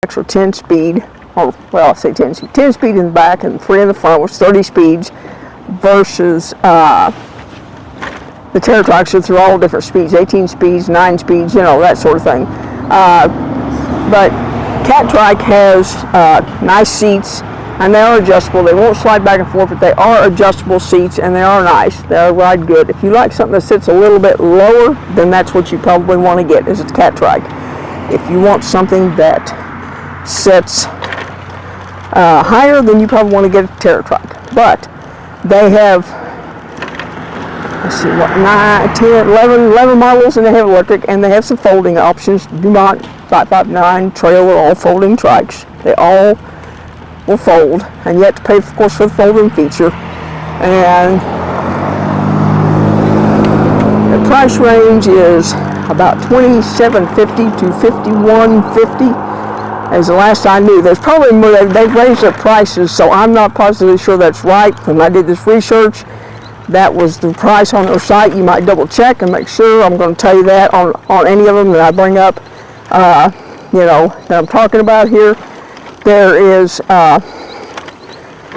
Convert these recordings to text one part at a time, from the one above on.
Extra 10 speed, or well, I'll say 10 speed. 10 speed in the back and 3 in the front, which is 30 speeds, versus the Terra Trikes, which are all different speeds, 18 speeds, 9 speeds, you know, that sort of thing. But Catrike has nice seats, and they are adjustable. They won't slide back and forth, but they are adjustable seats, and they are nice. They are ride good. If you like something that sits a little bit lower, then that's what you probably want to get, is a Catrike. If you want something that sits higher, then you probably want to get a Terra Trike. But they have, let's see, what, 9, 10, 11 models, and they have electric, and they have some folding options. Dumont 559 trailer, all folding trikes. They all will fold, and you have to pay, of course, for the folding feature. And the price range is about $27.50 to $51.50. As the last I knew. There's probably more, they've raised their prices, so I'm not positively sure that's right. When I did this research, that was the price on their site. You might double check and make sure. I'm going to tell you that on any of them that I bring up, you know, that I'm talking about here. There is,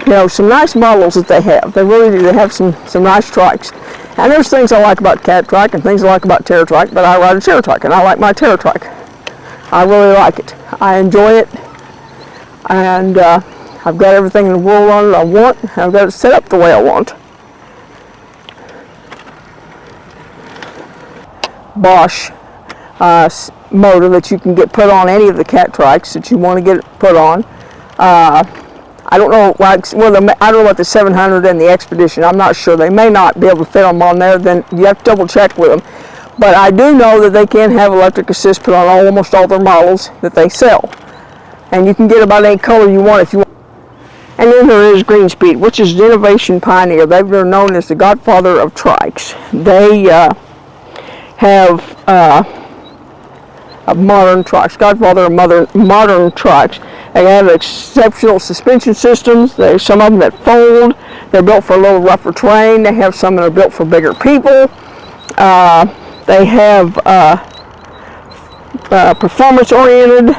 you know, some nice models that they have. They really do. They have some nice trikes. And there's things I like about Catrike and things I like about Terra Trike, but I ride a Terra Trike, and I like my Terra Trike. I really like it. I enjoy it, and I've got everything in the world on it I want. I've got it set up the way I want. Bosch motor that you can get put on any of the Catrikes that you want to get it put on. I don't know, I don't know about the 700 and the Expedition. I'm not sure. They may not be able to fit them on there. Then you have to double check with them. But I do know that they can have electric assist put on almost all their models that they sell. And you can get about any color you want if you want. And then there is Greenspeed, which is the innovation pioneer. They're known as the godfather of trikes. They have modern trikes, godfather of modern trikes. They have exceptional suspension systems. There's some of them that fold. They're built for a little rougher terrain. They have some that are built for bigger people. They have performance-oriented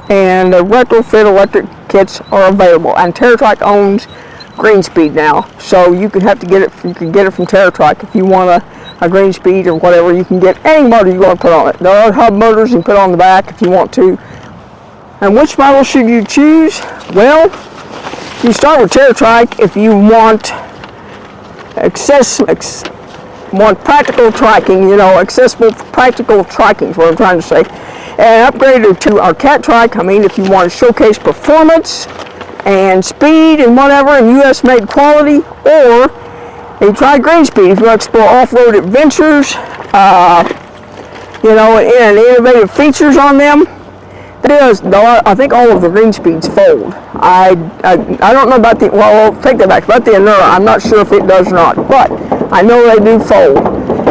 and retrofit electric kits are available. And Terra Trike owns Greenspeed now, so you can get it from Terra Trike if you want a Greenspeed or whatever. You can get any motor you want to put on it. There are hub motors you can put on the back if you want to. And which model should you choose? Well, you start with Terra Trike if you want practical triking, you know, accessible practical triking is what I'm trying to say. And upgraded to our Catrike, I mean, if you want to showcase performance and speed and whatever and US made quality, or you try Greenspeed if you want to explore off-road adventures, you know, and innovative features on them. I think all of the Greenspeeds fold. I don't know about well, take that back. About the Anura, I'm not sure if it does or not, but I know they do fold.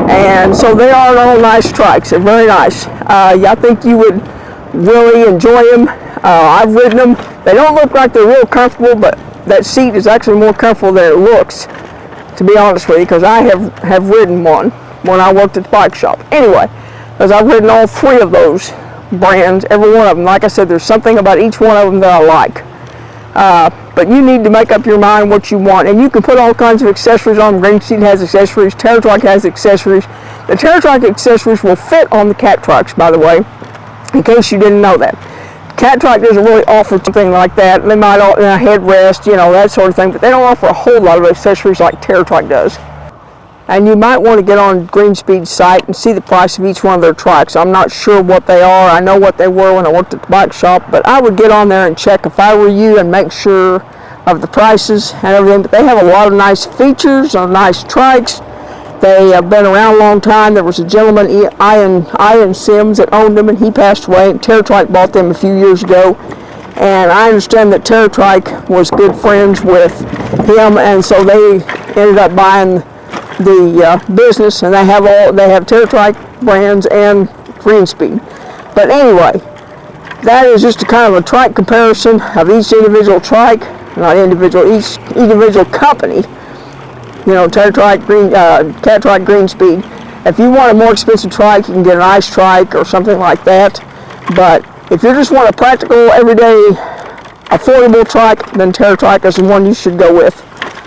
And so they are all nice trikes. They're very nice. I think you would really enjoy them. I've ridden them. They don't look like they're real comfortable, but that seat is actually more comfortable than it looks, to be honest with you, because I have ridden one when I worked at the bike shop. Anyway, because I've ridden all 3 of those brands, every one of them. Like I said, there's something about each one of them that I like. But you need to make up your mind what you want, and you can put all kinds of accessories on. Greenspeed has accessories. Terra Trike has accessories. The Terra Trike accessories will fit on the Catrikes, by the way, in case you didn't know that. Catrike doesn't really offer something like that. They might offer a headrest, you know, that sort of thing, but they don't offer a whole lot of accessories like Terra Trike does. And you might want to get on Greenspeed's site and see the price of each one of their trikes. I'm not sure what they are. I know what they were when I worked at the bike shop, but I would get on there and check if I were you and make sure of the prices and everything. But they have a lot of nice features, nice trikes. They have been around a long time. There was a gentleman, Ian Sims, that owned them, and he passed away. And Terra Trike bought them a few years ago. And I understand that Terra Trike was good friends with him, and so they ended up buying the business, and they have Terra Trike brands and Greenspeed. But anyway, that is just a kind of a trike comparison of each individual trike, not individual, each individual company. You know, Terra Trike, Catrike, Greenspeed. If you want a more expensive trike, you can get an ice trike or something like that. But If you just want a practical, everyday, affordable trike, then Terra Trike is the one you should go with.